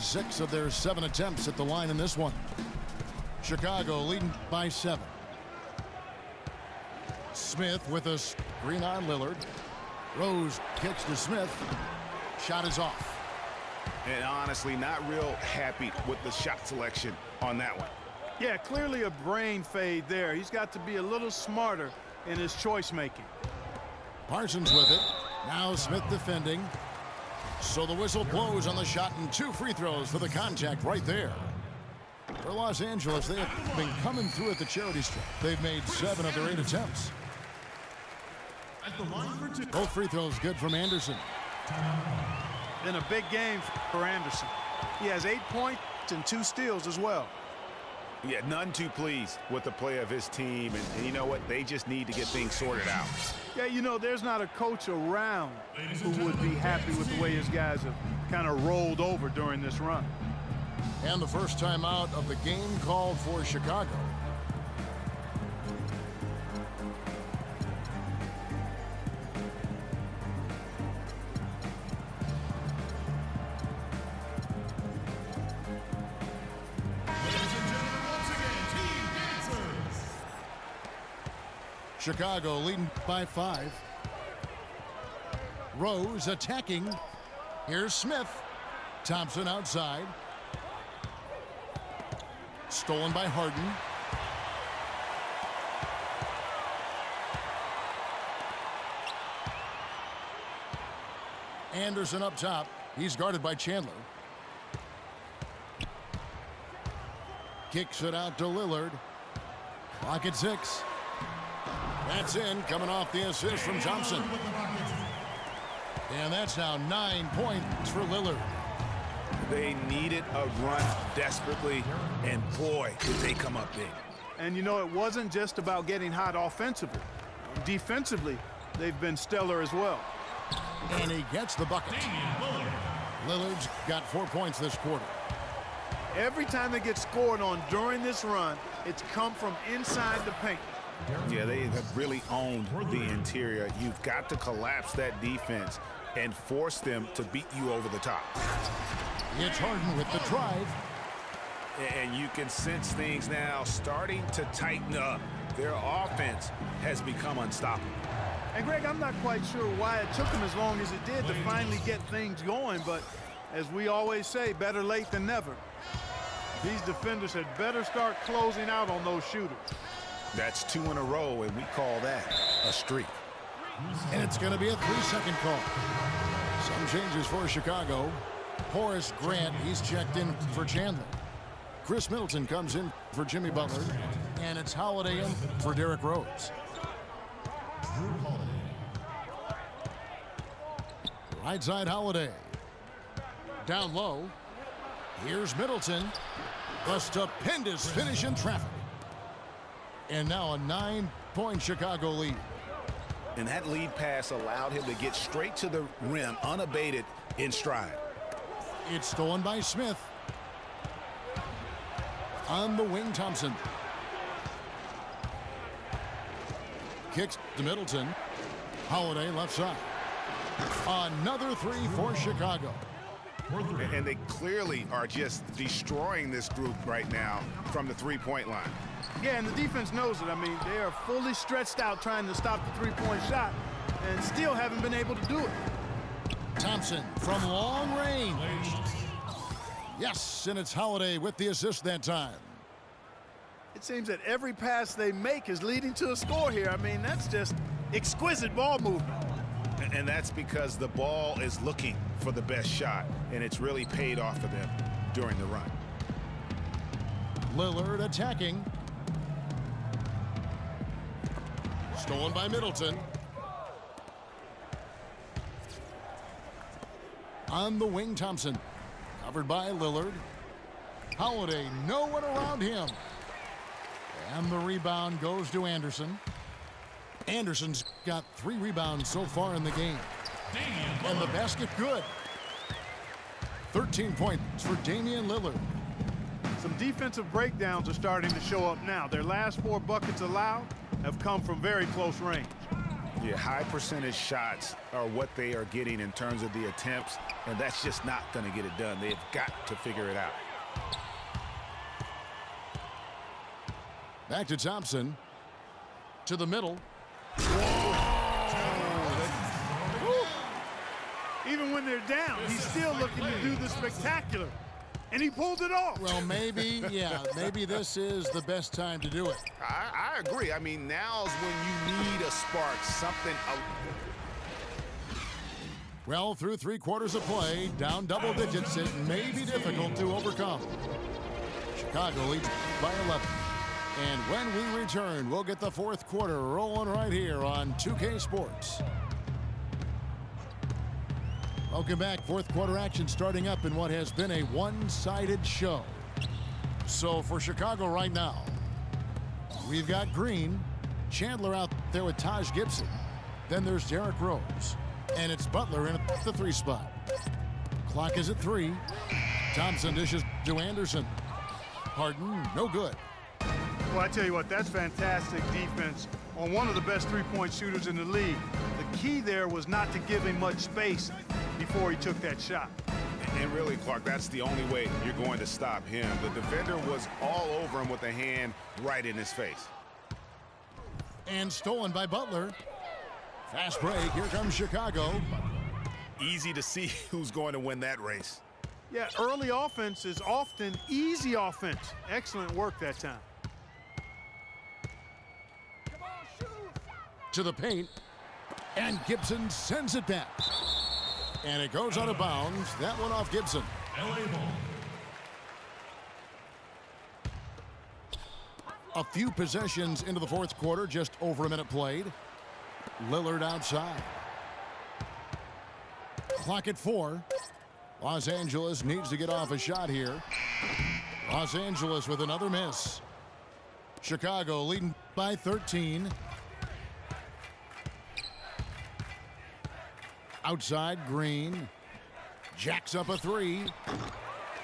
6 of their 7 attempts at the line in this one. Chicago leading by 7. Smith with a screen on Lillard. Rose kicks to Smith. Shot is off. And honestly, not real happy with the shot selection on that one. Yeah, clearly a brain fade there. He's got to be a little smarter in his choice making. Parsons with it. Now Smith defending. So the whistle blows on the shot and 2 free throws for the contact right there. For Los Angeles, they have been coming through at the charity stripe. They've made 7 of their 8 attempts. Both free throws good from Anderson. Been a big game for Anderson. He has 8 points and 2 steals as well. Yeah, none too pleased with the play of his team. And you know what? They just need to get things sorted out. Yeah, you know, there's not a coach around who would be happy with the way his guys have kind of rolled over during this run. And the first time out of the game called for Chicago. Chicago leading by 5. Rose attacking. Here's Smith. Thompson outside. Stolen by Harden. Anderson up top. He's guarded by Chandler. Kicks it out to Lillard. Clock at 6. That's in, coming off the assist from Thompson. And that's now 9 points for Lillard. They needed a run desperately, and boy, did they come up big. And you know, it wasn't just about getting hot offensively. Defensively, they've been stellar as well. And he gets the bucket. Lillard's got 4 points this quarter. Every time they get scored on during this run, it's come from inside the paint. Yeah, they have really owned the interior. You've got to collapse that defense and force them to beat you over the top. It's Harden with the drive. And you can sense things now starting to tighten up. Their offense has become unstoppable. And Greg, I'm not quite sure why it took them as long as it did to finally get things going, but as we always say, better late than never. These defenders had better start closing out on those shooters. That's 2 in a row, and we call that a streak. And it's going to be a 3-second call. Some changes for Chicago. Horace Grant, he's checked in for Chandler. Chris Middleton comes in for Jimmy Butler. And it's Holiday in for Derrick Rose. Right side Holiday. Down low. Here's Middleton. A stupendous finish in traffic. And now a 9-point Chicago lead. And that lead pass allowed him to get straight to the rim, unabated in stride. It's stolen by Smith. On the wing, Thompson. Kicks to Middleton. Holiday left side. Another 3 for Chicago. And they clearly are just destroying this group right now from the three-point line. Yeah, and the defense knows it. I mean, they are fully stretched out trying to stop the three-point shot and still haven't been able to do it. Thompson from long range. Yes, and it's Holiday with the assist that time. It seems that every pass they make is leading to a score here. I mean, that's just exquisite ball movement. And that's because the ball is looking for the best shot, and it's really paid off for them during the run. Lillard attacking. Stolen by Middleton. On the wing, Thompson. Covered by Lillard. Holiday, no one around him. And the rebound goes to Anderson. Anderson's got 3 rebounds so far in the game. And the basket good. 13 points for Damian Lillard. Some defensive breakdowns are starting to show up now. Their last 4 buckets allowed have come from very close range. Yeah, high percentage shots are what they are getting in terms of the attempts, and that's just not going to get it done. They've got to figure it out. Back to Thompson. To the middle. Even when they're down, he's still looking to do the spectacular. And he pulled it off. Well, maybe, yeah, maybe this is the best time to do it. I agree. I mean, now's when you need a spark, something. Well, through 3 quarters of play, down double digits, it may be difficult to overcome. Chicago leads by 11. And when we return, we'll get the 4th quarter rolling right here on 2K Sports. Welcome back. 4th quarter action starting up in what has been a one-sided show. So for Chicago right now, we've got Green, Chandler out there with Taj Gibson. Then there's Derrick Rose. And it's Butler in at the 3 spot. Clock is at 3. Thompson dishes to Anderson. Harden, no good. Well, I tell you what, that's fantastic defense on one of the best three-point shooters in the league. The key there was not to give him much space before he took that shot. And really, Clark, that's the only way you're going to stop him. The defender was all over him with a hand right in his face. And stolen by Butler. Fast break. Here comes Chicago. Easy to see who's going to win that race. Yeah, early offense is often easy offense. Excellent work that time. To the paint. And Gibson sends it back. And it goes out of bounds. That one off Gibson. A few possessions into the 4th quarter, just over a minute played. Lillard outside. Clock at 4. Los Angeles needs to get off a shot here. Los Angeles with another miss. Chicago leading by 13. Outside, Green. Jacks up a 3.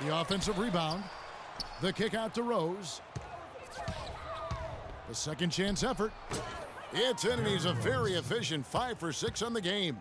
The offensive rebound. The kick out to Rose. The second chance effort. It's in, and he's a very efficient 5 for 6 on the game.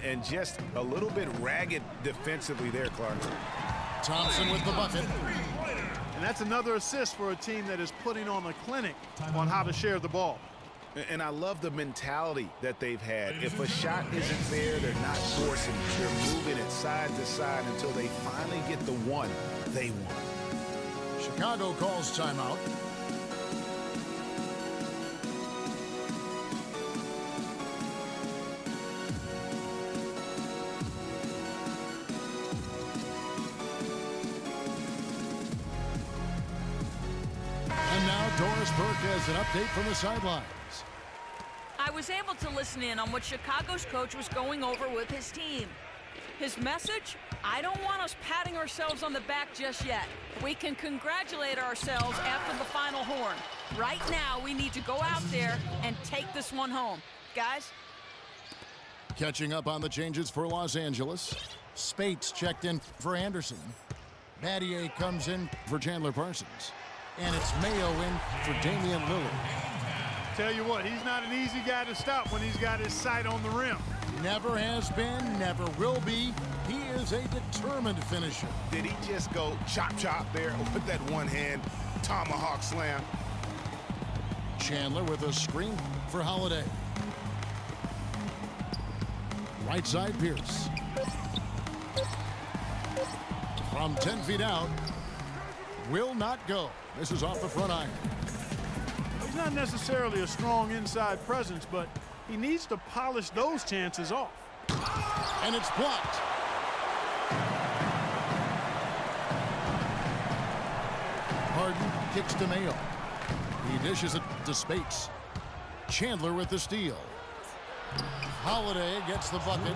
And just a little bit ragged defensively there, Clark. Thompson with the bucket. And that's another assist for a team that is putting on a clinic on how to share the ball. And I love the mentality that they've had. If a shot isn't there, they're not forcing. They're moving it side to side until they finally get the one they want. Chicago calls timeout. And now Doris Burke has an update from the sidelines. I was able to listen in on what Chicago's coach was going over with his team. His message? I don't want us patting ourselves on the back just yet. We can congratulate ourselves after the final horn. Right now, we need to go out there and take this one home. Guys? Catching up on the changes for Los Angeles. Spates checked in for Anderson. Battier comes in for Chandler Parsons. And it's Mayo in for Damian Lillard. Tell you what, he's not an easy guy to stop when he's got his sight on the rim. Never has been, never will be. He is a determined finisher. Did he just go chop there with that one hand tomahawk slam? Chandler with a screen for Holiday. Right side, Pierce. From 10 feet out. Will not go. This is off the front iron. He's not necessarily a strong inside presence, but he needs to polish those chances off. And it's blocked. Harden kicks to Mayo. He dishes it to Spates. Chandler with the steal. Holiday gets the bucket.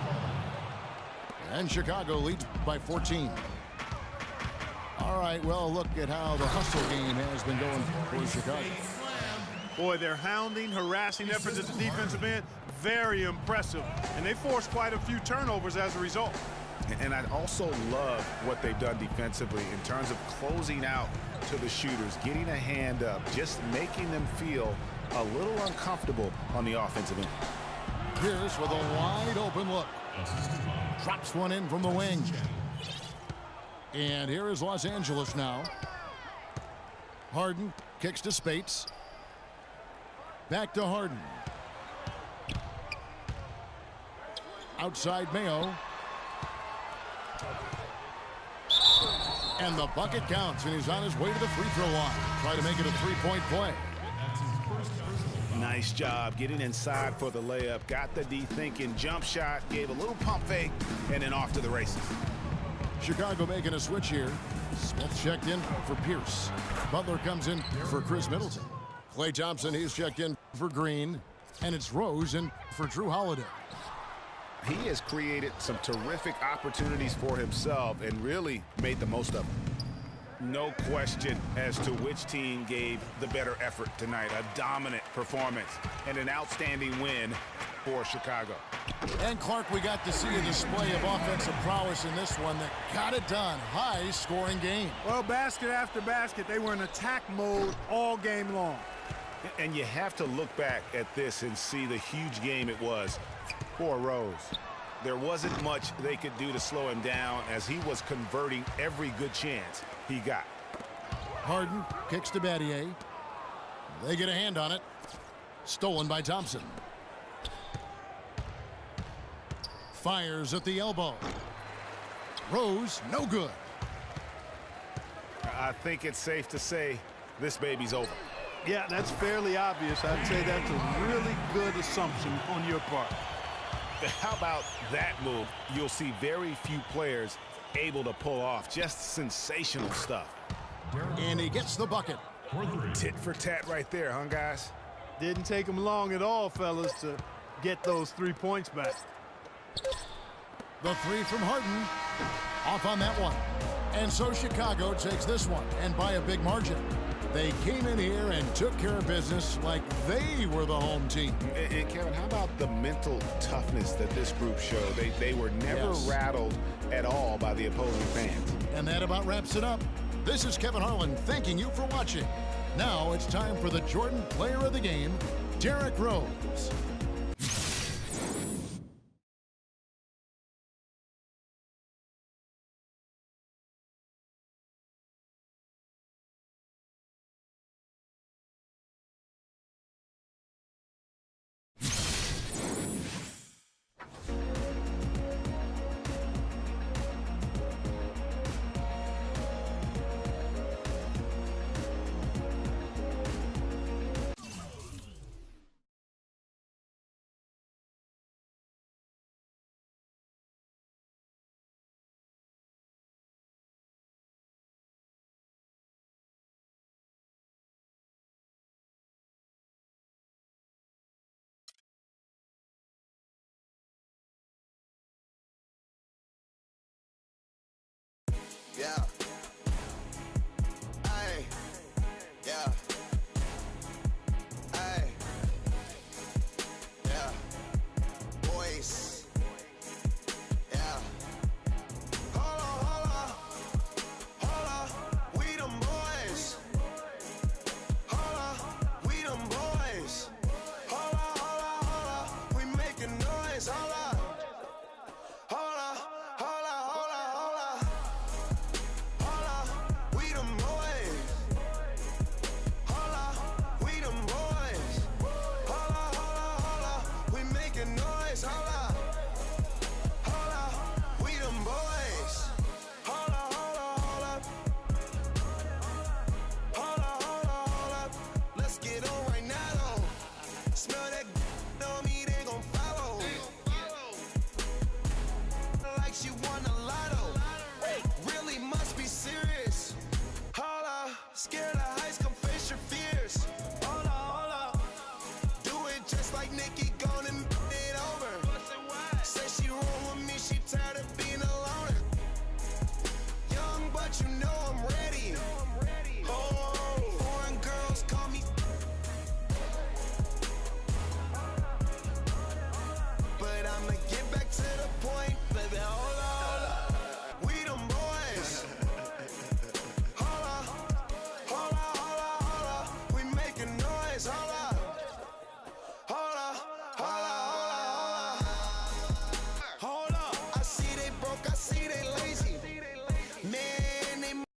And Chicago leads by 14. All right, well, look at how the hustle game has been going for Chicago. Boy, their hounding, harassing efforts at the defensive end, very impressive. And they forced quite a few turnovers as a result. And I also love what they've done defensively in terms of closing out to the shooters, getting a hand up, just making them feel a little uncomfortable on the offensive end. Pierce with a wide open look. Drops one in from the wing. And here is Los Angeles now. Harden kicks to Spates. Back to Harden. Outside Mayo. And the bucket counts, and he's on his way to the free throw line. Try to make it a three-point play. Nice job getting inside for the layup. Got the D thinking. Jump shot, gave a little pump fake, and then off to the races. Chicago making a switch here. Smith checked in for Pierce. Butler comes in for Chris Middleton. Klay Thompson, he's checked in for Green. And it's Rose in for Drew Holiday. He has created some terrific opportunities for himself and really made the most of them. No question as to which team gave the better effort tonight. A dominant performance and an outstanding win for Chicago. And Clark, we got to see a display of offensive prowess in this one that got it done. High-scoring game. Well, basket after basket, they were in attack mode all game long. And you have to look back at this and see the huge game it was for Rose. There wasn't much they could do to slow him down as he was converting every good chance he got. Harden kicks to Battier. They get a hand on it. Stolen by Thompson. Fires at the elbow. Rose, no good. I think it's safe to say this baby's over. Yeah, that's fairly obvious. I'd say that's a really good assumption on your part. How about that move? You'll see very few players able to pull off just sensational stuff. And he gets the bucket. Tit for tat right there, huh, guys? Didn't take him long at all, fellas, to get those 3 points back. The three from Harden. Off on that one. And so Chicago takes this one, and by a big margin. They came in here and took care of business like they were the home team. And Kevin, how about the mental toughness that this group showed? They were never rattled at all by the opposing fans. And that about wraps it up. This is Kevin Harlan thanking you for watching. Now it's time for the Jordan Player of the Game, Derrick Rose. Yeah. Ay. Yeah. Ay. Yeah. Boys. Yeah. Hold on. We them boys. Hold on. We them boys. Hold on. We making noise. Hold on. Scared of heights, come face your fears. Hold up. Do it just like Nikki, gone and it over. Say she roll with me, she tired of being alone. Young, but you know